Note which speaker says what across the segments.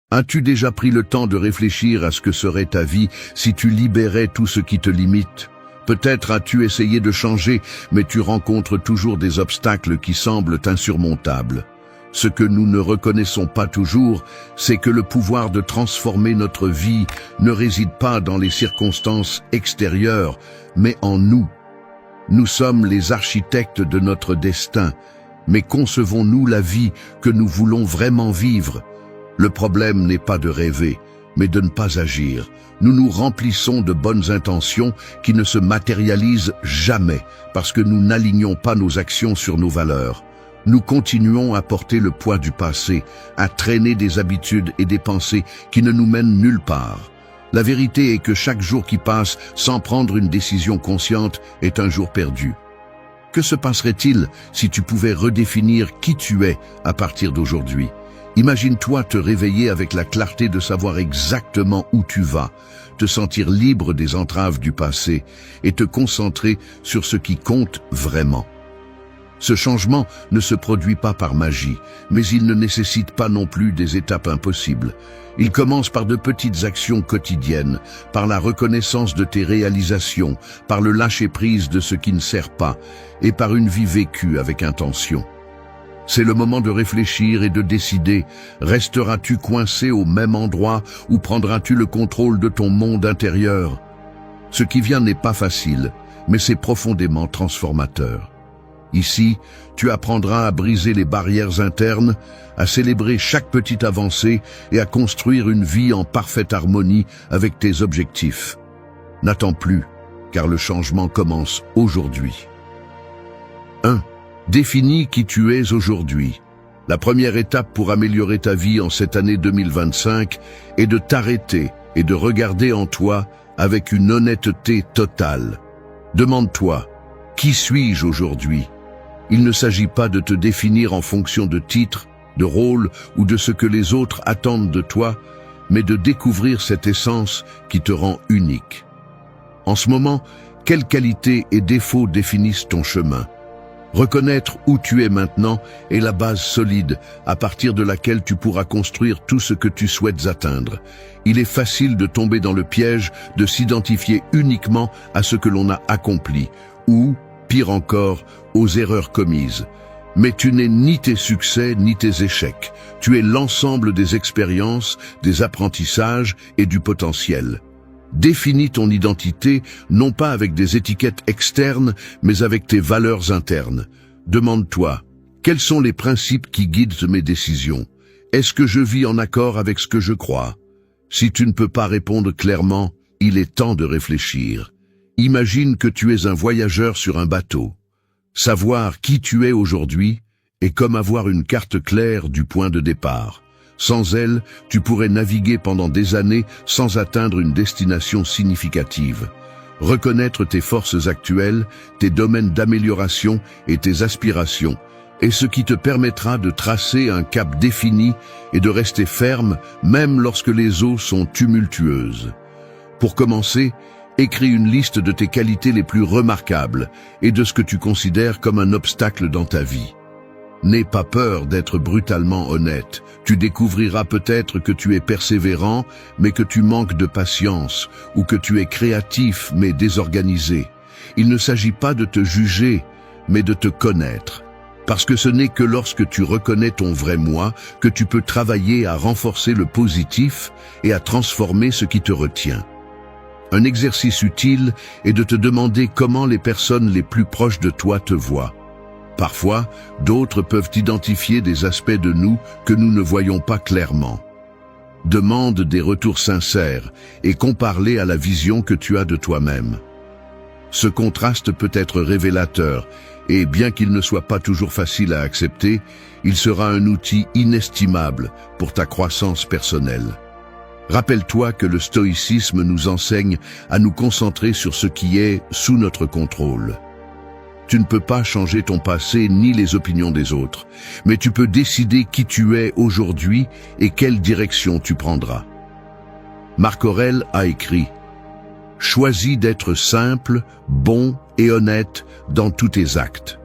Speaker 1: As-tu déjà pris le temps de réfléchir à ce que serait ta vie si tu libérais tout ce qui te limite? Peut-être as-tu essayé de changer, mais tu rencontres toujours des obstacles qui semblent insurmontables. Ce que nous ne reconnaissons pas toujours, c'est que le pouvoir de transformer notre vie ne réside pas dans les circonstances extérieures, mais en nous. Nous sommes les architectes de notre destin, mais concevons-nous la vie que nous voulons vraiment vivre? Le problème n'est pas de rêver, mais de ne pas agir. Nous nous remplissons de bonnes intentions qui ne se matérialisent jamais parce que nous n'alignons pas nos actions sur nos valeurs. Nous continuons à porter le poids du passé, à traîner des habitudes et des pensées qui ne nous mènent nulle part. La vérité est que chaque jour qui passe sans prendre une décision consciente est un jour perdu. Que se passerait-il si tu pouvais redéfinir qui tu es à partir d'aujourd'hui? Imagine-toi te réveiller avec la clarté de savoir exactement où tu vas, te sentir libre des entraves du passé et te concentrer sur ce qui compte vraiment. Ce changement ne se produit pas par magie, mais il ne nécessite pas non plus des étapes impossibles. Il commence par de petites actions quotidiennes, par la reconnaissance de tes réalisations, par le lâcher-prise de ce qui ne sert pas et par une vie vécue avec intention. C'est le moment de réfléchir et de décider, resteras-tu coincé au même endroit ou prendras-tu le contrôle de ton monde intérieur? Ce qui vient n'est pas facile, mais c'est profondément transformateur. Ici, tu apprendras à briser les barrières internes, à célébrer chaque petite avancée et à construire une vie en parfaite harmonie avec tes objectifs. N'attends plus, car le changement commence aujourd'hui. 1. Définis qui tu es aujourd'hui. La première étape pour améliorer ta vie en cette année 2025 est de t'arrêter et de regarder en toi avec une honnêteté totale. Demande-toi, qui suis-je aujourd'hui? Il ne s'agit pas de te définir en fonction de titres, de rôles ou de ce que les autres attendent de toi, mais de découvrir cette essence qui te rend unique. En ce moment, quelles qualités et défauts définissent ton chemin? Reconnaître où tu es maintenant est la base solide à partir de laquelle tu pourras construire tout ce que tu souhaites atteindre. Il est facile de tomber dans le piège de s'identifier uniquement à ce que l'on a accompli ou, pire encore, aux erreurs commises. Mais tu n'es ni tes succès ni tes échecs. Tu es l'ensemble des expériences, des apprentissages et du potentiel. Définis ton identité non pas avec des étiquettes externes, mais avec tes valeurs internes. Demande-toi, quels sont les principes qui guident mes décisions? Est-ce que je vis en accord avec ce que je crois? Si tu ne peux pas répondre clairement, il est temps de réfléchir. Imagine que tu es un voyageur sur un bateau. Savoir qui tu es aujourd'hui est comme avoir une carte claire du point de départ. Sans elle, tu pourrais naviguer pendant des années sans atteindre une destination significative. Reconnaître tes forces actuelles, tes domaines d'amélioration et tes aspirations est ce qui te permettra de tracer un cap défini et de rester ferme même lorsque les eaux sont tumultueuses. Pour commencer, écris une liste de tes qualités les plus remarquables et de ce que tu considères comme un obstacle dans ta vie. N'aie pas peur d'être brutalement honnête. Tu découvriras peut-être que tu es persévérant, mais que tu manques de patience, ou que tu es créatif, mais désorganisé. Il ne s'agit pas de te juger, mais de te connaître. Parce que ce n'est que lorsque tu reconnais ton vrai moi que tu peux travailler à renforcer le positif et à transformer ce qui te retient. Un exercice utile est de te demander comment les personnes les plus proches de toi te voient. Parfois, d'autres peuvent identifier des aspects de nous que nous ne voyons pas clairement. Demande des retours sincères et compare-les à la vision que tu as de toi-même. Ce contraste peut être révélateur et bien qu'il ne soit pas toujours facile à accepter, il sera un outil inestimable pour ta croissance personnelle. Rappelle-toi que le stoïcisme nous enseigne à nous concentrer sur ce qui est sous notre contrôle. Tu ne peux pas changer ton passé ni les opinions des autres, mais tu peux décider qui tu es aujourd'hui et quelle direction tu prendras. Marc Aurèle a écrit « Choisis d'être simple, bon et honnête dans tous tes actes. »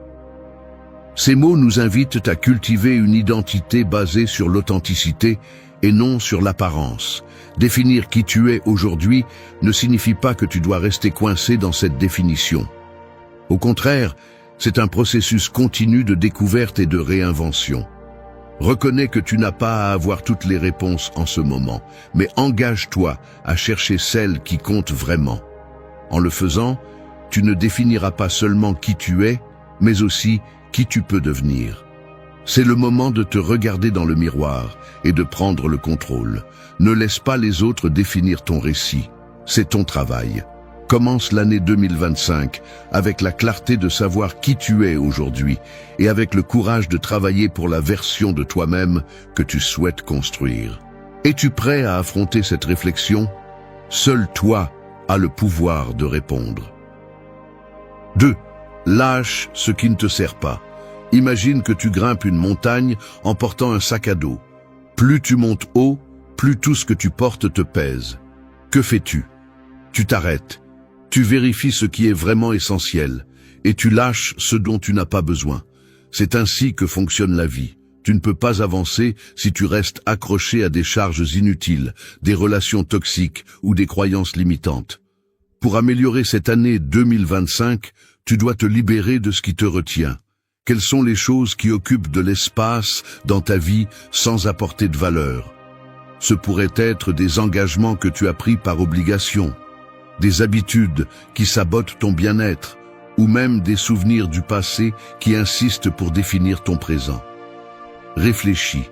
Speaker 1: Ces mots nous invitent à cultiver une identité basée sur l'authenticité et non sur l'apparence. Définir qui tu es aujourd'hui ne signifie pas que tu dois rester coincé dans cette définition. Au contraire, c'est un processus continu de découverte et de réinvention. Reconnais que tu n'as pas à avoir toutes les réponses en ce moment, mais engage-toi à chercher celles qui comptent vraiment. En le faisant, tu ne définiras pas seulement qui tu es, mais aussi qui tu peux devenir. C'est le moment de te regarder dans le miroir et de prendre le contrôle. Ne laisse pas les autres définir ton récit. C'est ton travail. Commence l'année 2025 avec la clarté de savoir qui tu es aujourd'hui et avec le courage de travailler pour la version de toi-même que tu souhaites construire. Es-tu prêt à affronter cette réflexion? Seul toi as le pouvoir de répondre. 2. Lâche ce qui ne te sert pas. Imagine que tu grimpes une montagne en portant un sac à dos. Plus tu montes haut, plus tout ce que tu portes te pèse. Que fais-tu? Tu t'arrêtes. Tu vérifies ce qui est vraiment essentiel et tu lâches ce dont tu n'as pas besoin. C'est ainsi que fonctionne la vie. Tu ne peux pas avancer si tu restes accroché à des charges inutiles, des relations toxiques ou des croyances limitantes. Pour améliorer cette année 2025, tu dois te libérer de ce qui te retient. Quelles sont les choses qui occupent de l'espace dans ta vie sans apporter de valeur? Ce pourrait être des engagements que tu as pris par obligation, des habitudes qui sabotent ton bien-être, ou même des souvenirs du passé qui insistent pour définir ton présent. Réfléchis.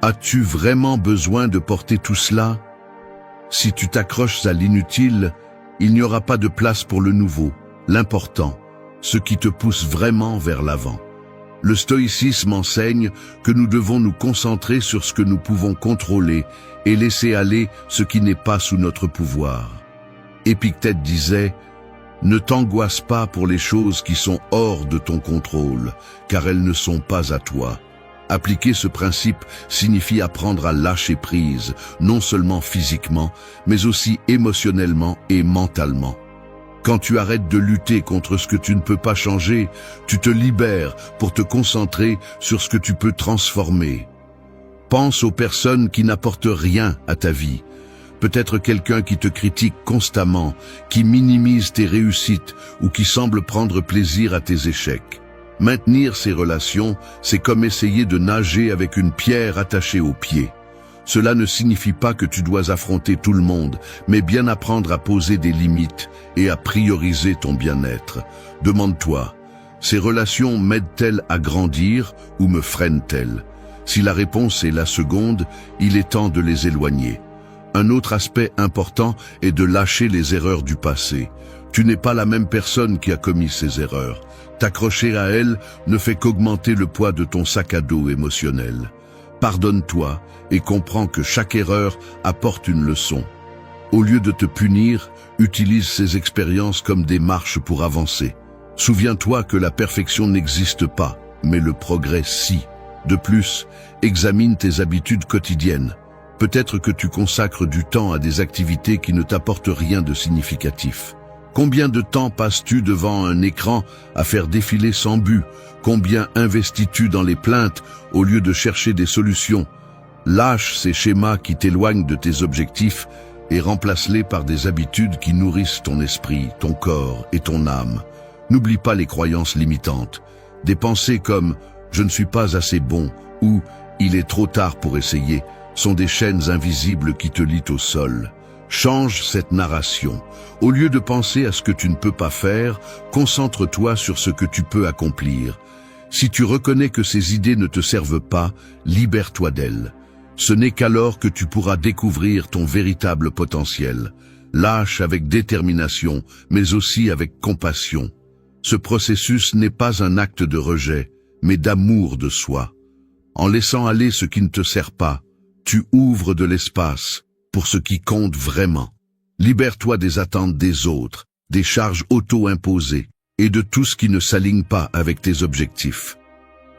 Speaker 1: As-tu vraiment besoin de porter tout cela? Si tu t'accroches à l'inutile, il n'y aura pas de place pour le nouveau, l'important, ce qui te pousse vraiment vers l'avant. Le stoïcisme enseigne que nous devons nous concentrer sur ce que nous pouvons contrôler et laisser aller ce qui n'est pas sous notre pouvoir. Épictète disait « Ne t'angoisse pas pour les choses qui sont hors de ton contrôle, car elles ne sont pas à toi. » Appliquer ce principe signifie apprendre à lâcher prise, non seulement physiquement, mais aussi émotionnellement et mentalement. Quand tu arrêtes de lutter contre ce que tu ne peux pas changer, tu te libères pour te concentrer sur ce que tu peux transformer. Pense aux personnes qui n'apportent rien à ta vie. Peut-être quelqu'un qui te critique constamment, qui minimise tes réussites ou qui semble prendre plaisir à tes échecs. Maintenir ces relations, c'est comme essayer de nager avec une pierre attachée au pied. Cela ne signifie pas que tu dois affronter tout le monde, mais bien apprendre à poser des limites et à prioriser ton bien-être. Demande-toi, ces relations m'aident-elles à grandir ou me freinent-elles? Si la réponse est la seconde, il est temps de les éloigner. Un autre aspect important est de lâcher les erreurs du passé. Tu n'es pas la même personne qui a commis ces erreurs. T'accrocher à elles ne fait qu'augmenter le poids de ton sac à dos émotionnel. Pardonne-toi et comprends que chaque erreur apporte une leçon. Au lieu de te punir, utilise ces expériences comme des marches pour avancer. Souviens-toi que la perfection n'existe pas, mais le progrès si. De plus, examine tes habitudes quotidiennes. Peut-être que tu consacres du temps à des activités qui ne t'apportent rien de significatif. Combien de temps passes-tu devant un écran à faire défiler sans but? Combien investis-tu dans les plaintes au lieu de chercher des solutions? Lâche ces schémas qui t'éloignent de tes objectifs et remplace-les par des habitudes qui nourrissent ton esprit, ton corps et ton âme. N'oublie pas les croyances limitantes. Des pensées comme « je ne suis pas assez bon » ou « il est trop tard pour essayer » sont des chaînes invisibles qui te lient au sol. Change cette narration. Au lieu de penser à ce que tu ne peux pas faire, concentre-toi sur ce que tu peux accomplir. Si tu reconnais que ces idées ne te servent pas, libère-toi d'elles. Ce n'est qu'alors que tu pourras découvrir ton véritable potentiel. Lâche avec détermination, mais aussi avec compassion. Ce processus n'est pas un acte de rejet, mais d'amour de soi. En laissant aller ce qui ne te sert pas, tu ouvres de l'espace pour ce qui compte vraiment. Libère-toi des attentes des autres, des charges auto-imposées et de tout ce qui ne s'aligne pas avec tes objectifs.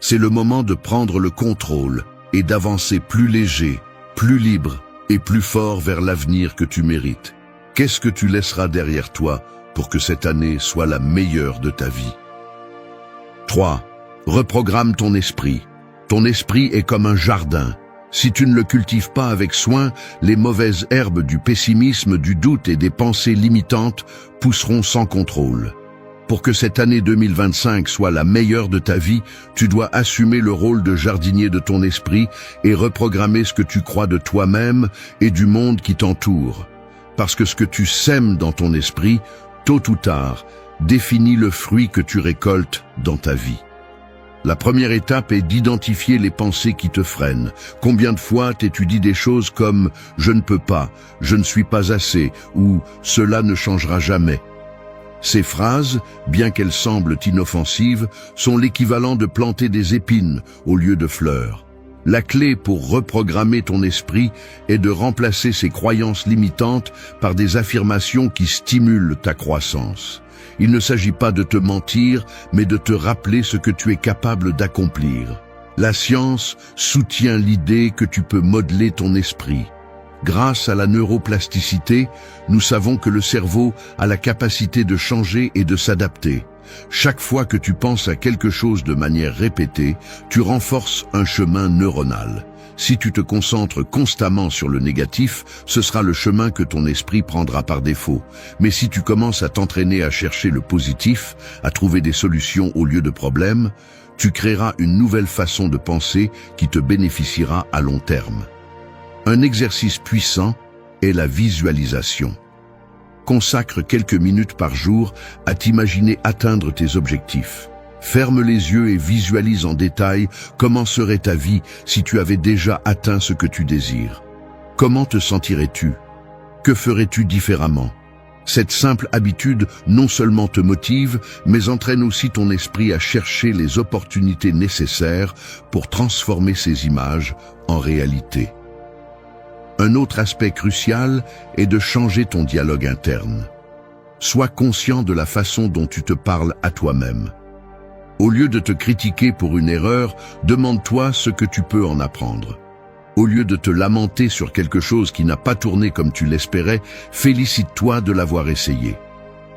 Speaker 1: C'est le moment de prendre le contrôle et d'avancer plus léger, plus libre et plus fort vers l'avenir que tu mérites. Qu'est-ce que tu laisseras derrière toi pour que cette année soit la meilleure de ta vie? 3. Reprogramme ton esprit. Ton esprit est comme un jardin. Si tu ne le cultives pas avec soin, les mauvaises herbes du pessimisme, du doute et des pensées limitantes pousseront sans contrôle. Pour que cette année 2025 soit la meilleure de ta vie, tu dois assumer le rôle de jardinier de ton esprit et reprogrammer ce que tu crois de toi-même et du monde qui t'entoure. Parce que ce que tu sèmes dans ton esprit, tôt ou tard, définit le fruit que tu récoltes dans ta vie. La première étape est d'identifier les pensées qui te freinent. Combien de fois t'es-tu dit des choses comme « je ne peux pas »,« je ne suis pas assez » ou « cela ne changera jamais ». Ces phrases, bien qu'elles semblent inoffensives, sont l'équivalent de planter des épines au lieu de fleurs. La clé pour reprogrammer ton esprit est de remplacer ces croyances limitantes par des affirmations qui stimulent ta croissance. Il ne s'agit pas de te mentir, mais de te rappeler ce que tu es capable d'accomplir. La science soutient l'idée que tu peux modeler ton esprit. Grâce à la neuroplasticité, nous savons que le cerveau a la capacité de changer et de s'adapter. Chaque fois que tu penses à quelque chose de manière répétée, tu renforces un chemin neuronal. Si tu te concentres constamment sur le négatif, ce sera le chemin que ton esprit prendra par défaut. Mais si tu commences à t'entraîner à chercher le positif, à trouver des solutions au lieu de problèmes, tu créeras une nouvelle façon de penser qui te bénéficiera à long terme. Un exercice puissant est la visualisation. Consacre quelques minutes par jour à t'imaginer atteindre tes objectifs. Ferme les yeux et visualise en détail comment serait ta vie si tu avais déjà atteint ce que tu désires. Comment te sentirais-tu? Que ferais-tu différemment? Cette simple habitude non seulement te motive, mais entraîne aussi ton esprit à chercher les opportunités nécessaires pour transformer ces images en réalité. Un autre aspect crucial est de changer ton dialogue interne. Sois conscient de la façon dont tu te parles à toi-même. Au lieu de te critiquer pour une erreur, demande-toi ce que tu peux en apprendre. Au lieu de te lamenter sur quelque chose qui n'a pas tourné comme tu l'espérais, félicite-toi de l'avoir essayé.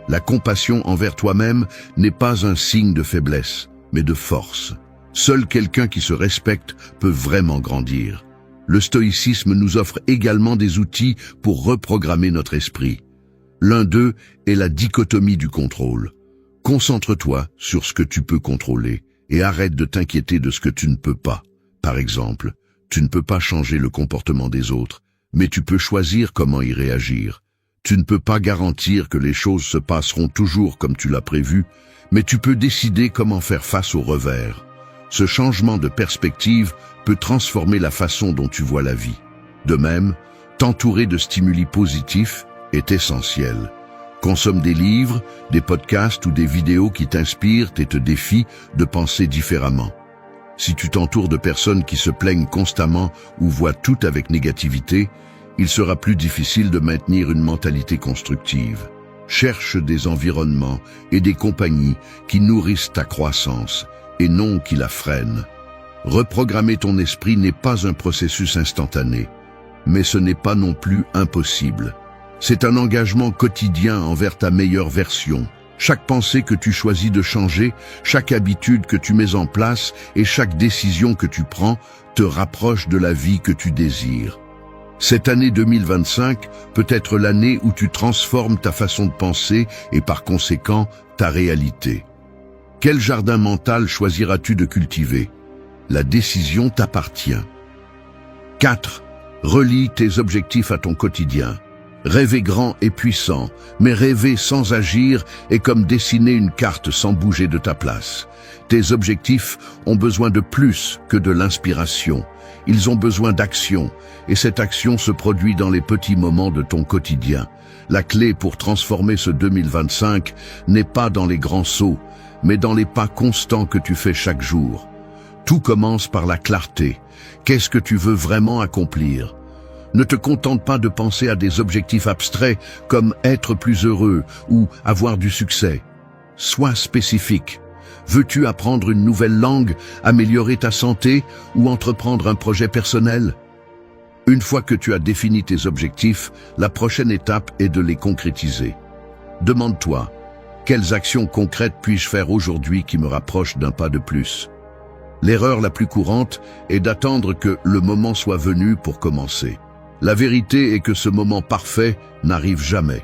Speaker 1: La compassion envers toi-même n'est pas un signe de faiblesse, mais de force. Seul quelqu'un qui se respecte peut vraiment grandir. Le stoïcisme nous offre également des outils pour reprogrammer notre esprit. L'un d'eux est la dichotomie du contrôle. Concentre-toi sur ce que tu peux contrôler et arrête de t'inquiéter de ce que tu ne peux pas. Par exemple, tu ne peux pas changer le comportement des autres, mais tu peux choisir comment y réagir. Tu ne peux pas garantir que les choses se passeront toujours comme tu l'as prévu, mais tu peux décider comment faire face au revers. Ce changement de perspective peut transformer la façon dont tu vois la vie. De même, t'entourer de stimuli positifs est essentiel. Consomme des livres, des podcasts ou des vidéos qui t'inspirent et te défient de penser différemment. Si tu t'entoures de personnes qui se plaignent constamment ou voient tout avec négativité, il sera plus difficile de maintenir une mentalité constructive. Cherche des environnements et des compagnies qui nourrissent ta croissance et non qui la freinent. Reprogrammer ton esprit n'est pas un processus instantané, mais ce n'est pas non plus impossible. C'est un engagement quotidien envers ta meilleure version. Chaque pensée que tu choisis de changer, chaque habitude que tu mets en place et chaque décision que tu prends te rapproche de la vie que tu désires. Cette année 2025 peut être l'année où tu transformes ta façon de penser et par conséquent ta réalité. Quel jardin mental choisiras-tu de cultiver? La décision t'appartient. 4. Relie tes objectifs à ton quotidien. Rêver grand et puissant, mais rêver sans agir est comme dessiner une carte sans bouger de ta place. Tes objectifs ont besoin de plus que de l'inspiration. Ils ont besoin d'action, et cette action se produit dans les petits moments de ton quotidien. La clé pour transformer ce 2025 n'est pas dans les grands sauts, mais dans les pas constants que tu fais chaque jour. Tout commence par la clarté. Qu'est-ce que tu veux vraiment accomplir? Ne te contente pas de penser à des objectifs abstraits comme être plus heureux ou avoir du succès. Sois spécifique. Veux-tu apprendre une nouvelle langue, améliorer ta santé ou entreprendre un projet personnel? Une fois que tu as défini tes objectifs, la prochaine étape est de les concrétiser. Demande-toi, quelles actions concrètes puis-je faire aujourd'hui qui me rapprochent d'un pas de plus? L'erreur la plus courante est d'attendre que le moment soit venu pour commencer. La vérité est que ce moment parfait n'arrive jamais.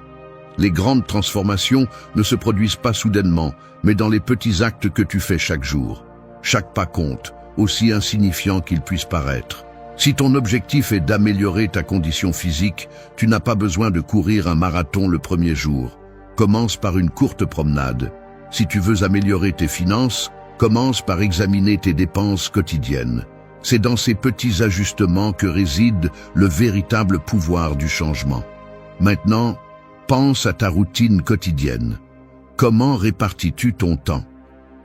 Speaker 1: Les grandes transformations ne se produisent pas soudainement, mais dans les petits actes que tu fais chaque jour. Chaque pas compte, aussi insignifiant qu'il puisse paraître. Si ton objectif est d'améliorer ta condition physique, tu n'as pas besoin de courir un marathon le premier jour. Commence par une courte promenade. Si tu veux améliorer tes finances, commence par examiner tes dépenses quotidiennes. C'est dans ces petits ajustements que réside le véritable pouvoir du changement. Maintenant, pense à ta routine quotidienne. Comment répartis-tu ton temps?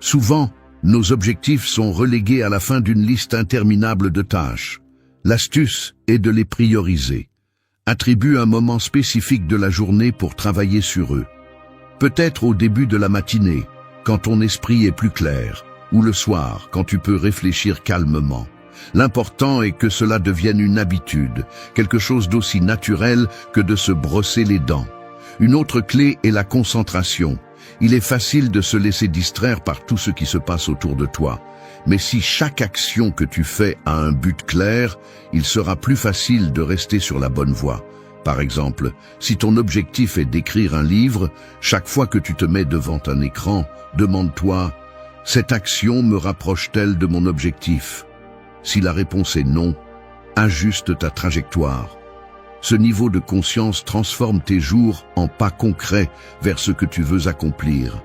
Speaker 1: Souvent, nos objectifs sont relégués à la fin d'une liste interminable de tâches. L'astuce est de les prioriser. Attribue un moment spécifique de la journée pour travailler sur eux. Peut-être au début de la matinée, quand ton esprit est plus clair, ou le soir, quand tu peux réfléchir calmement. L'important est que cela devienne une habitude, quelque chose d'aussi naturel que de se brosser les dents. Une autre clé est la concentration. Il est facile de se laisser distraire par tout ce qui se passe autour de toi. Mais si chaque action que tu fais a un but clair, il sera plus facile de rester sur la bonne voie. Par exemple, si ton objectif est d'écrire un livre, chaque fois que tu te mets devant un écran, demande-toi « Cette action me rapproche-t-elle de mon objectif ?» Si la réponse est non, ajuste ta trajectoire. Ce niveau de conscience transforme tes jours en pas concrets vers ce que tu veux accomplir.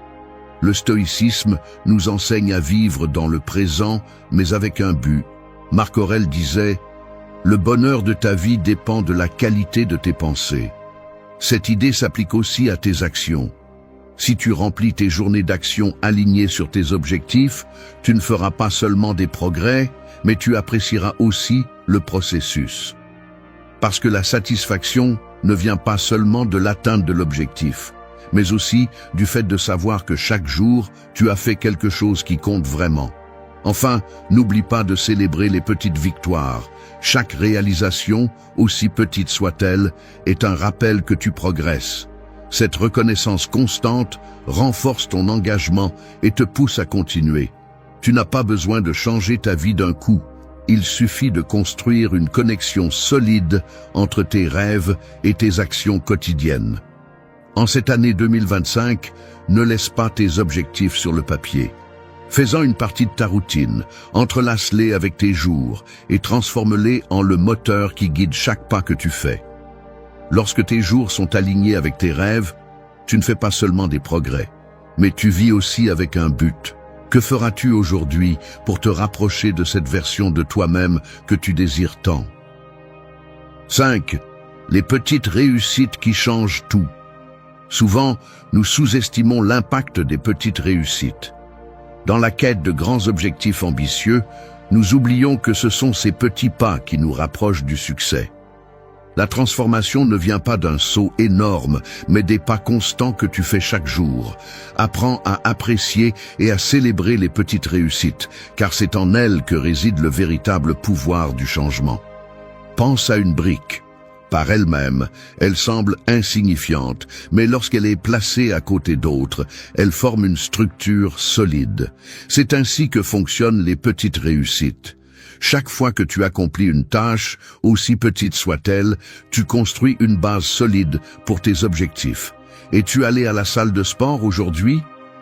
Speaker 1: Le stoïcisme nous enseigne à vivre dans le présent, mais avec un but. Marc Aurèle disait « Le bonheur de ta vie dépend de la qualité de tes pensées ». Cette idée s'applique aussi à tes actions. Si tu remplis tes journées d'action alignées sur tes objectifs, tu ne feras pas seulement des progrès, mais tu apprécieras aussi le processus. Parce que la satisfaction ne vient pas seulement de l'atteinte de l'objectif, mais aussi du fait de savoir que chaque jour, tu as fait quelque chose qui compte vraiment. Enfin, n'oublie pas de célébrer les petites victoires. Chaque réalisation, aussi petite soit-elle, est un rappel que tu progresses. Cette reconnaissance constante renforce ton engagement et te pousse à continuer. Tu n'as pas besoin de changer ta vie d'un coup. Il suffit de construire une connexion solide entre tes rêves et tes actions quotidiennes. En cette année 2025, ne laisse pas tes objectifs sur le papier. Fais-en une partie de ta routine, entrelace-les avec tes jours et transforme-les en le moteur qui guide chaque pas que tu fais. Lorsque tes jours sont alignés avec tes rêves, tu ne fais pas seulement des progrès, mais tu vis aussi avec un but. Que feras-tu aujourd'hui pour te rapprocher de cette version de toi-même que tu désires tant? 5. Les petites réussites qui changent tout. Souvent, nous sous-estimons l'impact des petites réussites. Dans la quête de grands objectifs ambitieux, nous oublions que ce sont ces petits pas qui nous rapprochent du succès. La transformation ne vient pas d'un saut énorme, mais des pas constants que tu fais chaque jour. Apprends à apprécier et à célébrer les petites réussites, car c'est en elles que réside le véritable pouvoir du changement. Pense à une brique. Par elle-même, elle semble insignifiante, mais lorsqu'elle est placée à côté d'autres, elle forme une structure solide. C'est ainsi que fonctionnent les petites réussites. Chaque fois que tu accomplis une tâche, aussi petite soit-elle, tu construis une base solide pour tes objectifs. Es-tu allé à la salle de sport aujourd'hui?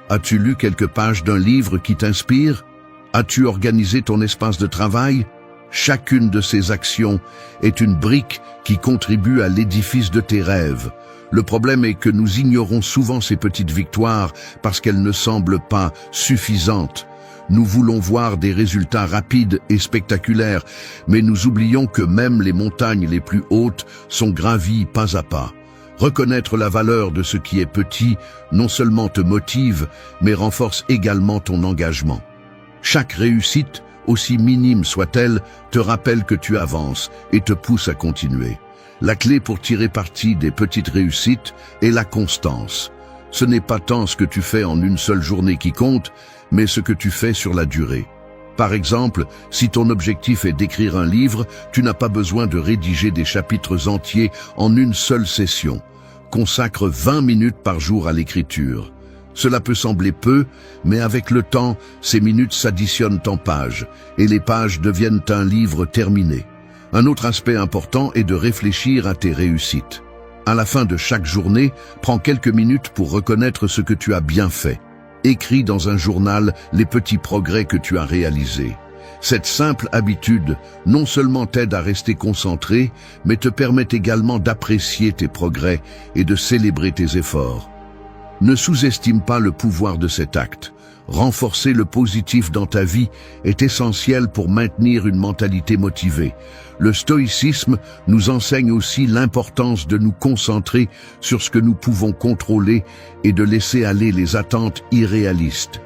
Speaker 1: As-tu lu quelques pages d'un livre qui t'inspire? As-tu organisé ton espace de travail? Chacune de ces actions est une brique qui contribue à l'édifice de tes rêves. Le problème est que nous ignorons souvent ces petites victoires parce qu'elles ne semblent pas suffisantes. Nous voulons voir des résultats rapides et spectaculaires, mais nous oublions que même les montagnes les plus hautes sont gravies pas à pas. Reconnaître la valeur de ce qui est petit non seulement te motive, mais renforce également ton engagement. Chaque réussite, aussi minime soit-elle, te rappelle que tu avances et te pousse à continuer. La clé pour tirer parti des petites réussites est la constance. Ce n'est pas tant ce que tu fais en une seule journée qui compte, mais ce que tu fais sur la durée. Par exemple, si ton objectif est d'écrire un livre, tu n'as pas besoin de rédiger des chapitres entiers en une seule session. Consacre 20 minutes par jour à l'écriture. Cela peut sembler peu, mais avec le temps, ces minutes s'additionnent en pages, et les pages deviennent un livre terminé. Un autre aspect important est de réfléchir à tes réussites. À la fin de chaque journée, prends quelques minutes pour reconnaître ce que tu as bien fait. Écris dans un journal les petits progrès que tu as réalisés. Cette simple habitude non seulement t'aide à rester concentré, mais te permet également d'apprécier tes progrès et de célébrer tes efforts. Ne sous-estime pas le pouvoir de cet acte. Renforcer le positif dans ta vie est essentiel pour maintenir une mentalité motivée. Le stoïcisme nous enseigne aussi l'importance de nous concentrer sur ce que nous pouvons contrôler et de laisser aller les attentes irréalistes.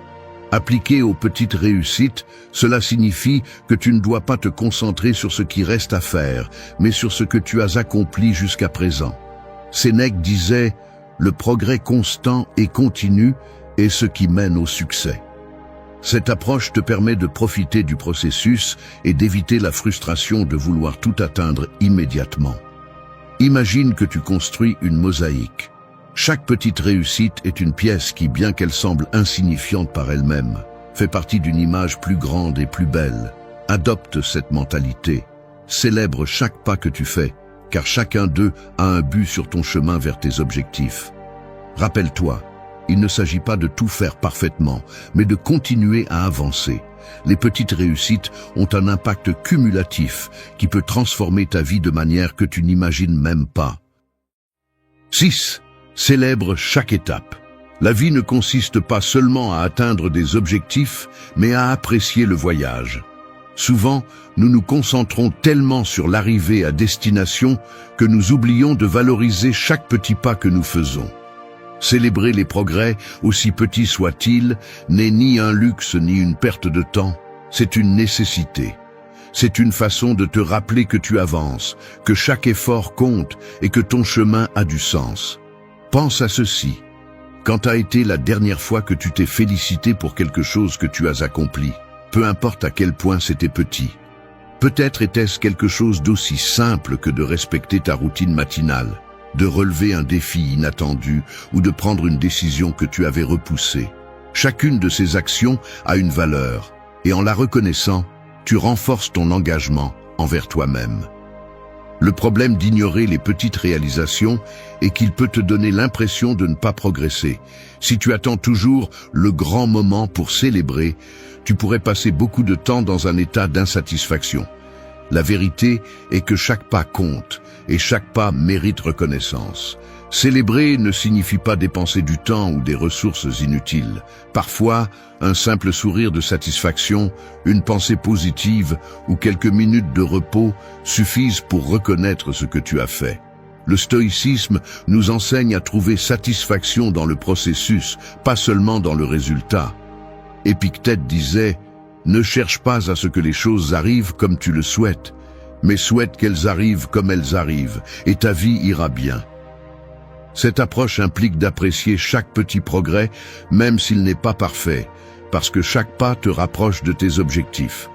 Speaker 1: Appliqué aux petites réussites, cela signifie que tu ne dois pas te concentrer sur ce qui reste à faire, mais sur ce que tu as accompli jusqu'à présent. Sénèque disait « Le progrès constant et continu est ce qui mène au succès ». Cette approche te permet de profiter du processus et d'éviter la frustration de vouloir tout atteindre immédiatement. Imagine que tu construis une mosaïque. Chaque petite réussite est une pièce qui, bien qu'elle semble insignifiante par elle-même, fait partie d'une image plus grande et plus belle. Adopte cette mentalité. Célèbre chaque pas que tu fais, car chacun d'eux a un but sur ton chemin vers tes objectifs. Rappelle-toi, il ne s'agit pas de tout faire parfaitement, mais de continuer à avancer. Les petites réussites ont un impact cumulatif qui peut transformer ta vie de manière que tu n'imagines même pas. 6. Célèbre chaque étape. La vie ne consiste pas seulement à atteindre des objectifs, mais à apprécier le voyage. Souvent, nous nous concentrons tellement sur l'arrivée à destination que nous oublions de valoriser chaque petit pas que nous faisons. Célébrer les progrès, aussi petits soient-ils, n'est ni un luxe ni une perte de temps, c'est une nécessité. C'est une façon de te rappeler que tu avances, que chaque effort compte et que ton chemin a du sens. Pense à ceci. Quand a été la dernière fois que tu t'es félicité pour quelque chose que tu as accompli, peu importe à quel point c'était petit? Peut-être était-ce quelque chose d'aussi simple que de respecter ta routine matinale, de relever un défi inattendu ou de prendre une décision que tu avais repoussée. Chacune de ces actions a une valeur, et en la reconnaissant, tu renforces ton engagement envers toi-même. Le problème d'ignorer les petites réalisations est qu'il peut te donner l'impression de ne pas progresser. Si tu attends toujours le grand moment pour célébrer, tu pourrais passer beaucoup de temps dans un état d'insatisfaction. La vérité est que chaque pas compte et chaque pas mérite reconnaissance. Célébrer ne signifie pas dépenser du temps ou des ressources inutiles. Parfois, un simple sourire de satisfaction, une pensée positive ou quelques minutes de repos suffisent pour reconnaître ce que tu as fait. Le stoïcisme nous enseigne à trouver satisfaction dans le processus, pas seulement dans le résultat. Épictète disait « Ne cherche pas à ce que les choses arrivent comme tu le souhaites, mais souhaite qu'elles arrivent comme elles arrivent, et ta vie ira bien. » Cette approche implique d'apprécier chaque petit progrès, même s'il n'est pas parfait, parce que chaque pas te rapproche de tes objectifs.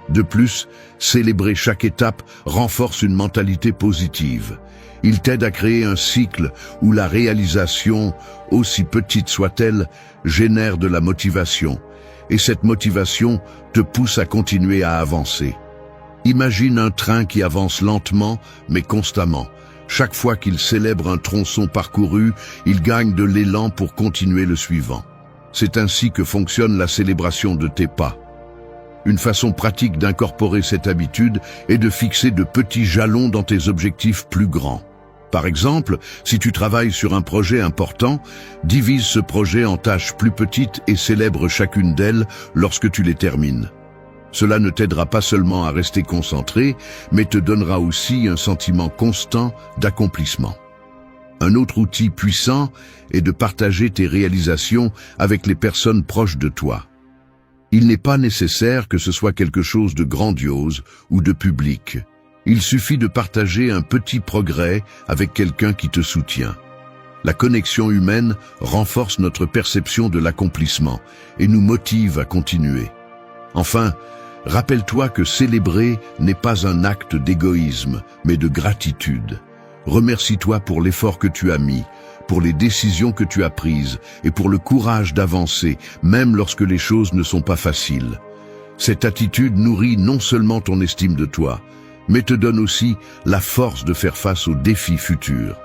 Speaker 1: De plus, célébrer chaque étape renforce une mentalité positive. Il t'aide à créer un cycle où la réalisation, aussi petite soit-elle, génère de la motivation. Et cette motivation te pousse à continuer à avancer. Imagine un train qui avance lentement, mais constamment. Chaque fois qu'il célèbre un tronçon parcouru, il gagne de l'élan pour continuer le suivant. C'est ainsi que fonctionne la célébration de tes pas. Une façon pratique d'incorporer cette habitude est de fixer de petits jalons dans tes objectifs plus grands. Par exemple, si tu travailles sur un projet important, divise ce projet en tâches plus petites et célèbre chacune d'elles lorsque tu les termines. Cela ne t'aidera pas seulement à rester concentré, mais te donnera aussi un sentiment constant d'accomplissement. Un autre outil puissant est de partager tes réalisations avec les personnes proches de toi. Il n'est pas nécessaire que ce soit quelque chose de grandiose ou de public. Il suffit de partager un petit progrès avec quelqu'un qui te soutient. La connexion humaine renforce notre perception de l'accomplissement et nous motive à continuer. Enfin, rappelle-toi que célébrer n'est pas un acte d'égoïsme, mais de gratitude. Remercie-toi pour l'effort que tu as mis, pour les décisions que tu as prises et pour le courage d'avancer, même lorsque les choses ne sont pas faciles. Cette attitude nourrit non seulement ton estime de toi, mais te donne aussi la force de faire face aux défis futurs.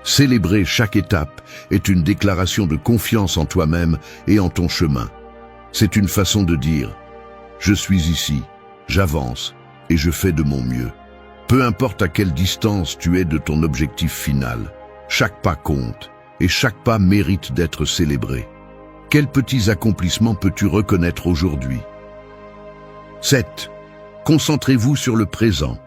Speaker 1: Célébrer chaque étape est une déclaration de confiance en toi-même et en ton chemin. C'est une façon de dire « Je suis ici, j'avance et je fais de mon mieux ». Peu importe à quelle distance tu es de ton objectif final, chaque pas compte et chaque pas mérite d'être célébré. Quels petits accomplissements peux-tu reconnaître aujourd'hui? 7. Concentrez-vous sur le présent.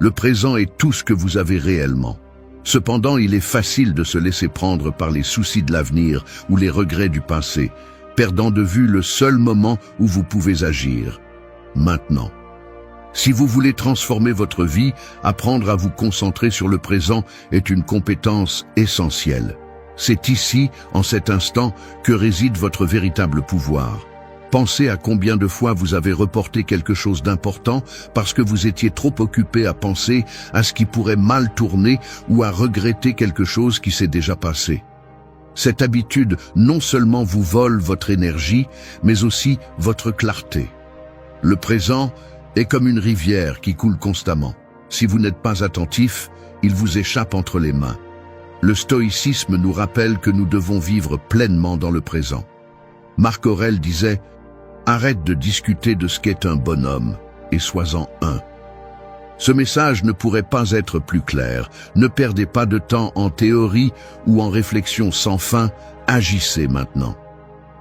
Speaker 1: Le présent est tout ce que vous avez réellement. Cependant, il est facile de se laisser prendre par les soucis de l'avenir ou les regrets du passé, perdant de vue le seul moment où vous pouvez agir. Maintenant. Si vous voulez transformer votre vie, apprendre à vous concentrer sur le présent est une compétence essentielle. C'est ici, en cet instant, que réside votre véritable pouvoir. Pensez à combien de fois vous avez reporté quelque chose d'important parce que vous étiez trop occupé à penser à ce qui pourrait mal tourner ou à regretter quelque chose qui s'est déjà passé. Cette habitude non seulement vous vole votre énergie, mais aussi votre clarté. Le présent est comme une rivière qui coule constamment. Si vous n'êtes pas attentif, il vous échappe entre les mains. Le stoïcisme nous rappelle que nous devons vivre pleinement dans le présent. Marc Aurèle disait « Arrête de discuter de ce qu'est un bonhomme et sois-en un ». Ce message ne pourrait pas être plus clair. Ne perdez pas de temps en théorie ou en réflexion sans fin, agissez maintenant.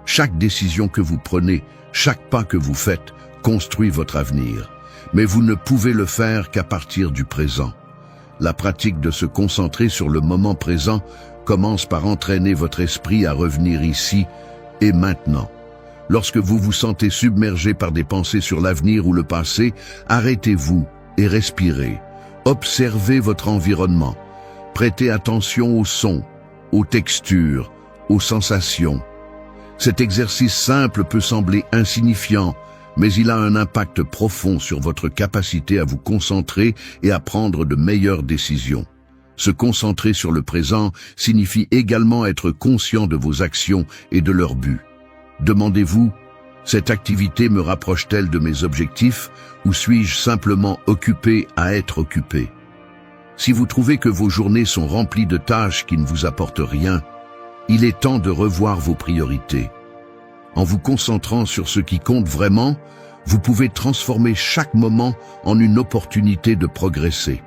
Speaker 1: Chaque décision que vous prenez, chaque pas que vous faites, construit votre avenir. Mais vous ne pouvez le faire qu'à partir du présent. La pratique de se concentrer sur le moment présent commence par entraîner votre esprit à revenir ici et maintenant. Lorsque vous vous sentez submergé par des pensées sur l'avenir ou le passé, arrêtez-vous et respirez. Observez votre environnement. Prêtez attention aux sons, aux textures, aux sensations. Cet exercice simple peut sembler insignifiant, mais il a un impact profond sur votre capacité à vous concentrer et à prendre de meilleures décisions. Se concentrer sur le présent signifie également être conscient de vos actions et de leur but. Demandez-vous, cette activité me rapproche-t-elle de mes objectifs ou suis-je simplement occupé à être occupé? Si vous trouvez que vos journées sont remplies de tâches qui ne vous apportent rien, il est temps de revoir vos priorités. En vous concentrant sur ce qui compte vraiment, vous pouvez transformer chaque moment en une opportunité de progresser.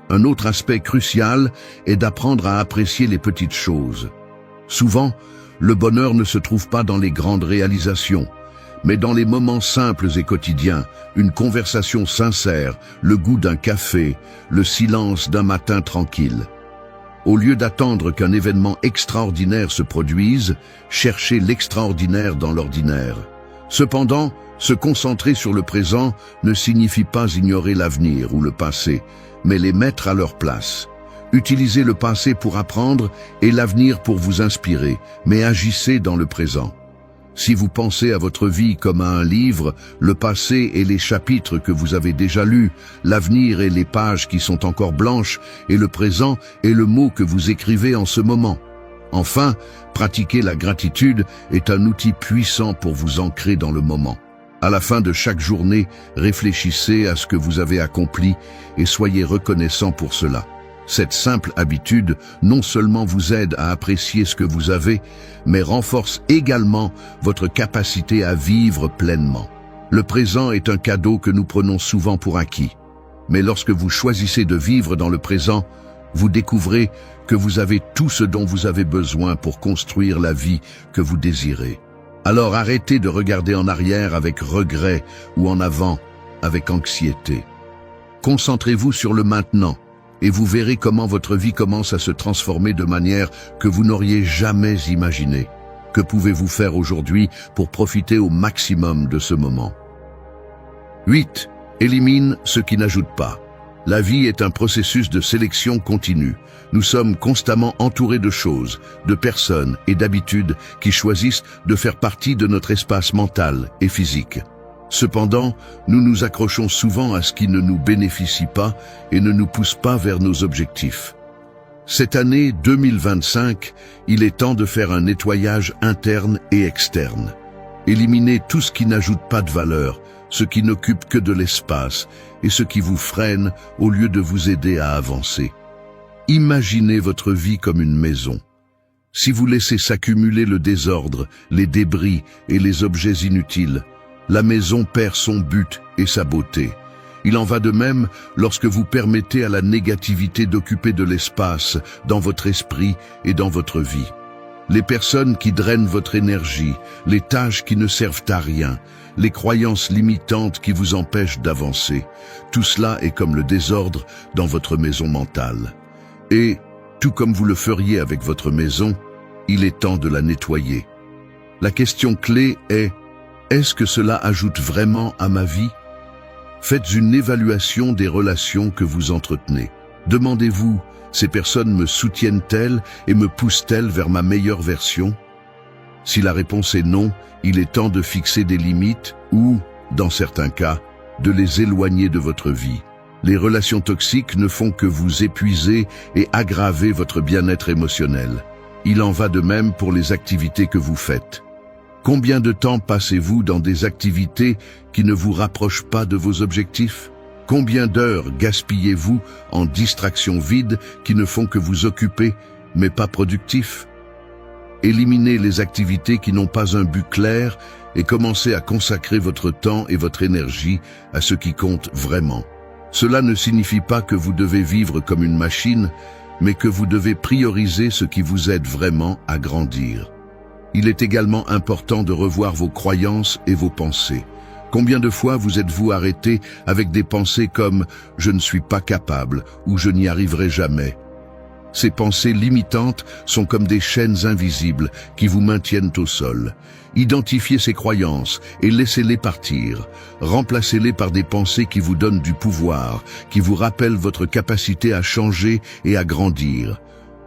Speaker 1: Un autre aspect crucial est d'apprendre à apprécier les petites choses. Souvent, le bonheur ne se trouve pas dans les grandes réalisations, mais dans les moments simples et quotidiens, une conversation sincère, le goût d'un café, le silence d'un matin tranquille. Au lieu d'attendre qu'un événement extraordinaire se produise, cherchez l'extraordinaire dans l'ordinaire. Cependant, se concentrer sur le présent ne signifie pas ignorer l'avenir ou le passé, mais les mettre à leur place. Utilisez le passé pour apprendre et l'avenir pour vous inspirer, mais agissez dans le présent. Si vous pensez à votre vie comme à un livre, le passé est les chapitres que vous avez déjà lus, l'avenir est les pages qui sont encore blanches, et le présent est le mot que vous écrivez en ce moment. Enfin, pratiquer la gratitude est un outil puissant pour vous ancrer dans le moment. À la fin de chaque journée, réfléchissez à ce que vous avez accompli et soyez reconnaissant pour cela. Cette simple habitude non seulement vous aide à apprécier ce que vous avez, mais renforce également votre capacité à vivre pleinement. Le présent est un cadeau que nous prenons souvent pour acquis. Mais lorsque vous choisissez de vivre dans le présent, vous découvrez que vous avez tout ce dont vous avez besoin pour construire la vie que vous désirez. Alors arrêtez de regarder en arrière avec regret ou en avant avec anxiété. Concentrez-vous sur le maintenant. Et vous verrez comment votre vie commence à se transformer de manière que vous n'auriez jamais imaginé. Que pouvez-vous faire aujourd'hui pour profiter au maximum de ce moment? 8. Élimine ce qui n'ajoute pas. La vie est un processus de sélection continue. Nous sommes constamment entourés de choses, de personnes et d'habitudes qui choisissent de faire partie de notre espace mental et physique. Cependant, nous nous accrochons souvent à ce qui ne nous bénéficie pas et ne nous pousse pas vers nos objectifs. Cette année 2025, il est temps de faire un nettoyage interne et externe. Éliminez tout ce qui n'ajoute pas de valeur, ce qui n'occupe que de l'espace et ce qui vous freine au lieu de vous aider à avancer. Imaginez votre vie comme une maison. Si vous laissez s'accumuler le désordre, les débris et les objets inutiles, la maison perd son but et sa beauté. Il en va de même lorsque vous permettez à la négativité d'occuper de l'espace dans votre esprit et dans votre vie. Les personnes qui drainent votre énergie, les tâches qui ne servent à rien, les croyances limitantes qui vous empêchent d'avancer, tout cela est comme le désordre dans votre maison mentale. Et, tout comme vous le feriez avec votre maison, il est temps de la nettoyer. La question clé est, est-ce que cela ajoute vraiment à ma vie ? Faites une évaluation des relations que vous entretenez. Demandez-vous, ces personnes me soutiennent-elles et me poussent-elles vers ma meilleure version ? Si la réponse est non, il est temps de fixer des limites ou, dans certains cas, de les éloigner de votre vie. Les relations toxiques ne font que vous épuiser et aggraver votre bien-être émotionnel. Il en va de même pour les activités que vous faites. Combien de temps passez-vous dans des activités qui ne vous rapprochent pas de vos objectifs ? Combien d'heures gaspillez-vous en distractions vides qui ne font que vous occuper, mais pas productifs ? Éliminez les activités qui n'ont pas un but clair et commencez à consacrer votre temps et votre énergie à ce qui compte vraiment. Cela ne signifie pas que vous devez vivre comme une machine, mais que vous devez prioriser ce qui vous aide vraiment à grandir. Il est également important de revoir vos croyances et vos pensées. Combien de fois vous êtes-vous arrêté avec des pensées comme « je ne suis pas capable » ou « je n'y arriverai jamais ». Ces pensées limitantes sont comme des chaînes invisibles qui vous maintiennent au sol. Identifiez ces croyances et laissez-les partir. Remplacez-les par des pensées qui vous donnent du pouvoir, qui vous rappellent votre capacité à changer et à grandir.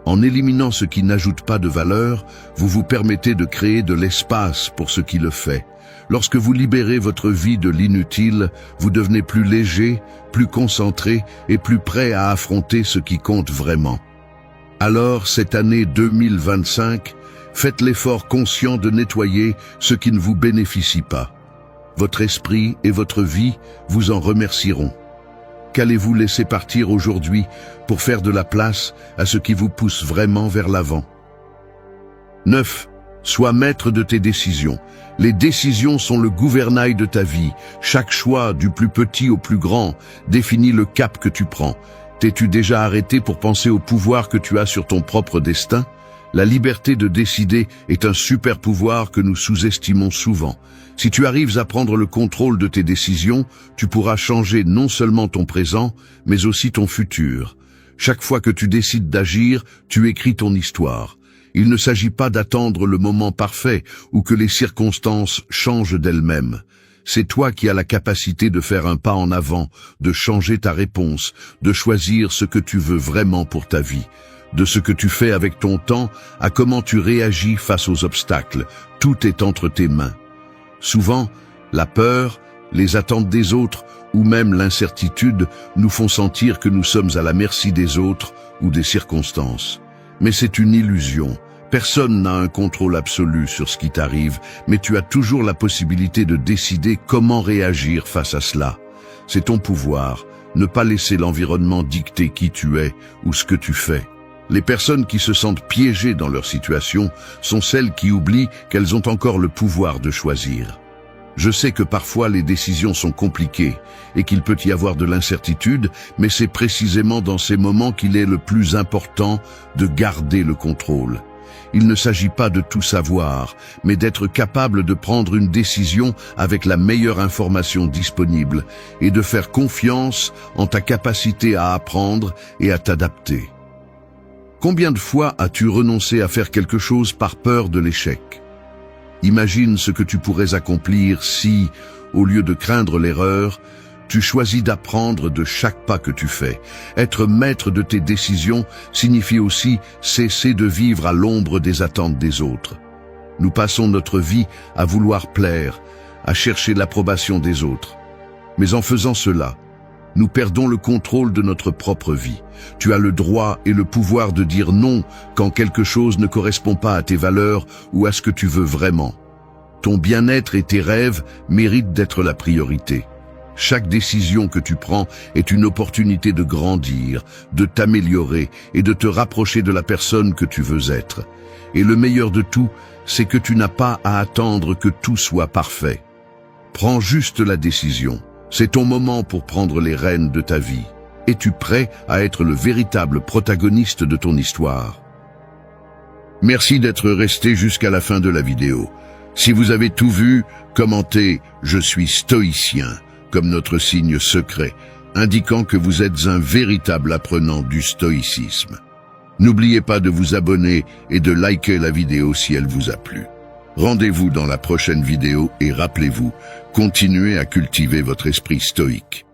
Speaker 1: En éliminant ce qui n'ajoute pas de valeur, vous vous permettez de créer de l'espace pour ce qui le fait. Lorsque vous libérez votre vie de l'inutile, vous devenez plus léger, plus concentré et plus prêt à affronter ce qui compte vraiment. Alors, cette année 2025, faites l'effort conscient de nettoyer ce qui ne vous bénéficie pas. Votre esprit et votre vie vous en remercieront. Qu'allez-vous laisser partir aujourd'hui pour faire de la place à ce qui vous pousse vraiment vers l'avant ? 9. Sois maître de tes décisions. Les décisions sont le gouvernail de ta vie. Chaque choix, du plus petit au plus grand, définit le cap que tu prends. T'es-tu déjà arrêté pour penser au pouvoir que tu as sur ton propre destin ? La liberté de décider est un super pouvoir que nous sous-estimons souvent. Si tu arrives à prendre le contrôle de tes décisions, tu pourras changer non seulement ton présent, mais aussi ton futur. Chaque fois que tu décides d'agir, tu écris ton histoire. Il ne s'agit pas d'attendre le moment parfait ou que les circonstances changent d'elles-mêmes. C'est toi qui as la capacité de faire un pas en avant, de changer ta réponse, de choisir ce que tu veux vraiment pour ta vie. De ce que tu fais avec ton temps à comment tu réagis face aux obstacles, tout est entre tes mains. Souvent, la peur, les attentes des autres ou même l'incertitude nous font sentir que nous sommes à la merci des autres ou des circonstances. Mais c'est une illusion. Personne n'a un contrôle absolu sur ce qui t'arrive, mais tu as toujours la possibilité de décider comment réagir face à cela. C'est ton pouvoir, ne pas laisser l'environnement dicter qui tu es ou ce que tu fais. Les personnes qui se sentent piégées dans leur situation sont celles qui oublient qu'elles ont encore le pouvoir de choisir. Je sais que parfois les décisions sont compliquées et qu'il peut y avoir de l'incertitude, mais c'est précisément dans ces moments qu'il est le plus important de garder le contrôle. Il ne s'agit pas de tout savoir, mais d'être capable de prendre une décision avec la meilleure information disponible et de faire confiance en ta capacité à apprendre et à t'adapter. Combien de fois as-tu renoncé à faire quelque chose par peur de l'échec ? Imagine ce que tu pourrais accomplir si, au lieu de craindre l'erreur, tu choisis d'apprendre de chaque pas que tu fais. Être maître de tes décisions signifie aussi cesser de vivre à l'ombre des attentes des autres. Nous passons notre vie à vouloir plaire, à chercher l'approbation des autres. Mais en faisant cela, Nous perdons le contrôle de notre propre vie. Tu as le droit et le pouvoir de dire non quand quelque chose ne correspond pas à tes valeurs ou à ce que tu veux vraiment. Ton bien-être et tes rêves méritent d'être la priorité. Chaque décision que tu prends est une opportunité de grandir, de t'améliorer et de te rapprocher de la personne que tu veux être. Et le meilleur de tout, c'est que tu n'as pas à attendre que tout soit parfait. Prends juste la décision. C'est ton moment pour prendre les rênes de ta vie. Es-tu prêt à être le véritable protagoniste de ton histoire? Merci d'être resté jusqu'à la fin de la vidéo. Si vous avez tout vu, commentez « Je suis stoïcien » comme notre signe secret, indiquant que vous êtes un véritable apprenant du stoïcisme. N'oubliez pas de vous abonner et de liker la vidéo si elle vous a plu. Rendez-vous dans la prochaine vidéo et rappelez-vous, continuez à cultiver votre esprit stoïque.